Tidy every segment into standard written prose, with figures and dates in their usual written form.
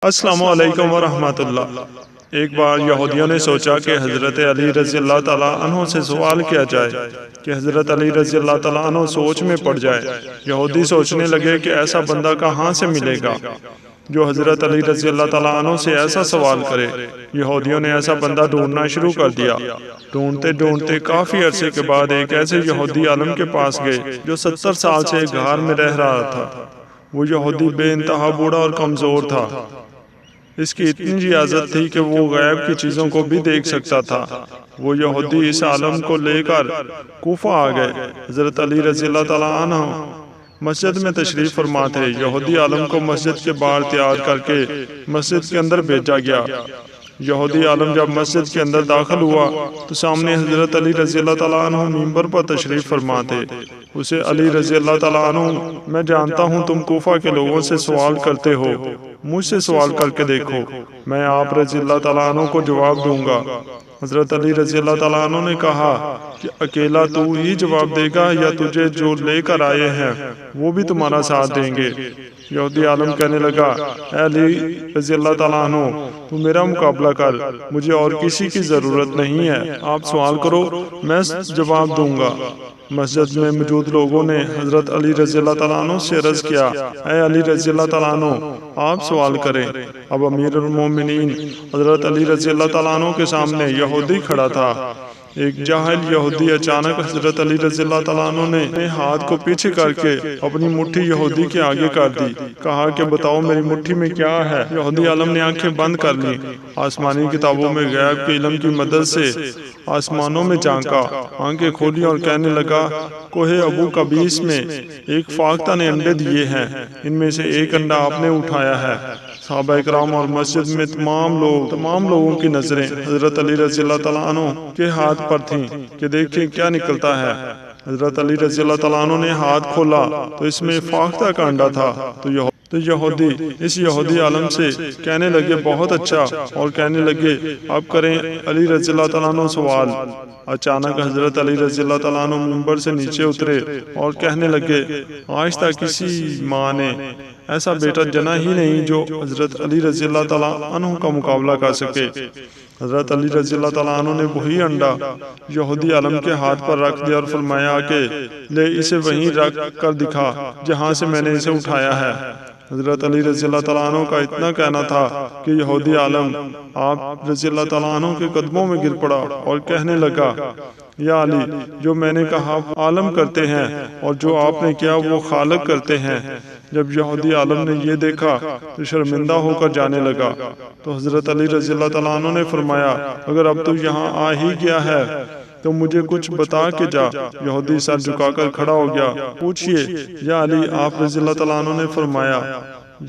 السلام علیکم ورحمۃ اللہ۔ ایک بار یہودیوں نے سوچا کہ حضرت علی رضی اللہ تعالیٰ عنہ سے سوال کیا جائے کہ حضرت علی رضی اللہ تعالیٰ عنہ سوچ میں پڑ جائے۔ یہودی سوچنے لگے کہ ایسا بندہ کہاں سے ملے گا جو حضرت علی رضی اللہ تعالیٰ عنہ سے ایسا سوال کرے۔ یہودیوں نے ایسا بندہ ڈھونڈنا شروع کر دیا۔ ڈھونڈتے ڈھونڈتے کافی عرصے کے بعد ایک ایسے یہودی عالم کے پاس گئے جو 70 سال سے غار میں رہ رہا تھا۔ وہ یہودی بے انتہا بوڑھا اور کمزور تھا۔ اس کی اتنی ریاضت تھی کہ وہ غیب کی چیزوں کو بھی دیکھ سکتا تھا۔ وہ یہودی اس عالم کو لے کر کوفہ آ گئے۔ حضرت علی رضی اللہ تعالیٰ عنہ مسجد میں تشریف فرما تھے۔ یہودی عالم کو مسجد کے باہر تیار کر کے مسجد کے اندر بھیجا گیا۔ یہودی عالم جب مسجد کے اندر داخل ہوا تو سامنے حضرت علی رضی اللہ تعالیٰ عنہ منبر پر تشریف فرما تھے۔ اسے علی رضی اللہ تعالیٰ عنہ، میں جانتا ہوں تم کوفہ کے لوگوں سے سوال کرتے ہو، مجھ سے سوال کر کے دیکھو، میں آپ رضی اللہ تعالیٰ عنہ کو جواب دوں گا۔ حضرت علی رضی اللہ تعالیٰ عنہ نے کہا کہ اکیلا تو ہی جواب دے گا یا تجھے جو لے کر آئے ہیں وہ بھی تمہارا ساتھ دیں گے؟ یہودی عالم کہنے لگا، اے علی رضی اللہ تعالیٰ عنہ، تو میرا مقابلہ کر، مجھے اور کسی کی ضرورت نہیں ہے، آپ سوال کرو، میں جواب دوں گا۔ مسجد میں موجود لوگوں نے حضرت علی رضی اللہ تعالیٰ عنہ سے عرض کیا، اے علی رضی اللہ تعالیٰ عنہ، آپ سوال کریں۔ اب امیر المومنین حضرت علی رضی اللہ تعالیٰ عنہ کے سامنے یہودی کھڑا تھا۔ ایک جاہل یہودی اچانک حضرت علی رضی اللہ تعالیٰ عنہ نے ہاتھ کو پیچھے کر کے اپنی مٹھی یہودی کے آگے کر دی۔ کہا کہ بتاؤ میری مٹھی میں کیا ہے؟ یہودی عالم نے آنکھیں بند کر لی، آسمانی کتابوں میں غیب کے علم کی مدد سے آسمانوں میں جھانکا، آنکھیں کھولی اور کہنے لگا، کوہ ابو قبیس میں ایک فاختہ نے انڈے دیے ہیں، ان میں سے ایک انڈا آپ نے اٹھایا ہے۔ صحابہ اکرام اور مسجد میں تمام لوگوں کی نظریں حضرت علی رضی اللہ تعالیٰ عنہ کے ہاتھ پر تھیں کہ دیکھیں کیا نکلتا ہے۔ حضرت علی رضی اللہ تعالیٰ عنہ نے ہاتھ کھولا تو اس میں فاختہ کا انڈا تھا۔ تو یہودی اس یہودی عالم سے کہنے لگے، بہت اچھا، اور کہنے لگے، اب کریں علی رضی اللہ تعالیٰ عنہ سوال۔ اچانک حضرت علی رضی اللہ تعالیٰ عنہ منبر سے نیچے اترے اور کہنے لگے، آج تک کسی ماں نے ایسا بیٹا جنا ہی نہیں جو حضرت علی رضی اللہ تعالیٰ عنہ کا مقابلہ کر سکے۔ حضرت علی رضی اللہ تعالیٰ عنہ نے وہی انڈا یہودی عالم کے ہاتھ پر رکھ دیا اور فرمایا کہ لے اسے وہیں رکھ کر دکھا جہاں سے میں نے اسے اٹھایا ہے۔ حضرت علی رضی اللہ تعالیٰ عنہ کا اتنا کہنا تھا کہ یہودی عالم آپ رضی اللہ تعالیٰ عنہ کے قدموں میں گر پڑا اور کہنے لگا، یا علی، جو میں نے کہا عالم کرتے ہیں اور جو آپ نے کیا وہ خالق کرتے ہیں۔ جب یہودی عالم نے یہ دیکھا تو شرمندہ ہو کر جانے لگا۔ تو حضرت علی رضی اللہ تعالیٰ عنہ نے فرمایا، اگر اب تو یہاں آ ہی گیا ہے تو مجھے کچھ بتا کے جا۔ یہودی سر جھکا کر کھڑا ہو گیا، پوچھئے یا علی، آپ رضی اللہ تعالیٰ عنہ نے فرمایا،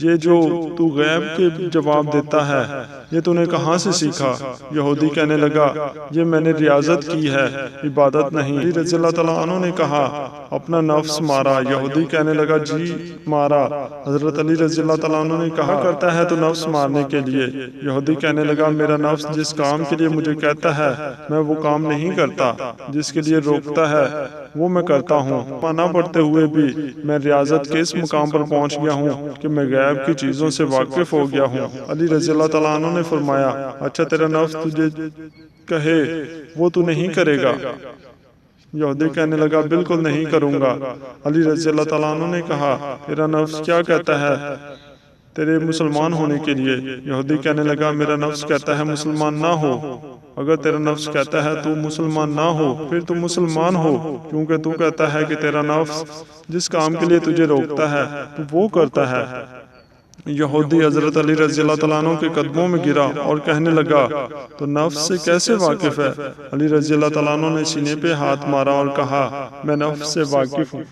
یہ جو تو غیب کے جواب دیتا ہے یہ تو نے کہاں سے سیکھا؟ یہودی کہنے لگا، یہ میں نے ریاضت کی ہے، عبادت نہیں۔ علی رضی اللہ تعالیٰ عنہ نے کہا، اپنا نفس مارا؟ یہودی کہنے لگا، جی مارا۔ حضرت علی رضی اللہ تعالیٰ عنہ نے کہا کرتا ہے تو نفس مارنے کے لیے؟ یہودی کہنے لگا، میرا نفس جس کام کے لیے مجھے کہتا ہے میں وہ کام نہیں کرتا، جس کے لیے روکتا ہے وہ میں کرتا ہوں۔ نہ پڑھتے ہوئے بھی میں ریاضت کے اس مقام پر پہنچ گیا ہوں کہ میں غیب کی چیزوں سے واقف ہو گیا ہوں۔ علی رضی اللہ تعالیٰ عنہ نے فرمایا، اچھا تیرا نفس تجھے کہے وہ تو نہیں کرے گا؟ یہودی کہنے لگا، بالکل نہیں کروں گا۔ علی رضی اللہ تعالیٰ عنہ نے کہا، تیرا نفس کیا کہتا ہے تیرے مسلمان ہونے کے لیے؟ یہودی کہنے لگا، میرا نفس کہتا ہے مسلمان نہ ہو۔ اگر تیرا نفس کہتا ہے تو مسلمان نہ ہو، پھر تو مسلمان ہو، کیونکہ تو کہتا ہے کہ تیرا نفس جس کام کے لیے تجھے روکتا ہے تو وہ کرتا ہے۔ یہودی حضرت علی رضی اللہ تعالیٰ عنہ کے قدموں میں گرا اور کہنے لگا، تو نفس سے کیسے واقف ہے؟ علی رضی اللہ تعالیٰ عنہ نے سینے پہ ہاتھ مارا اور کہا، میں نفس سے واقف ہوں۔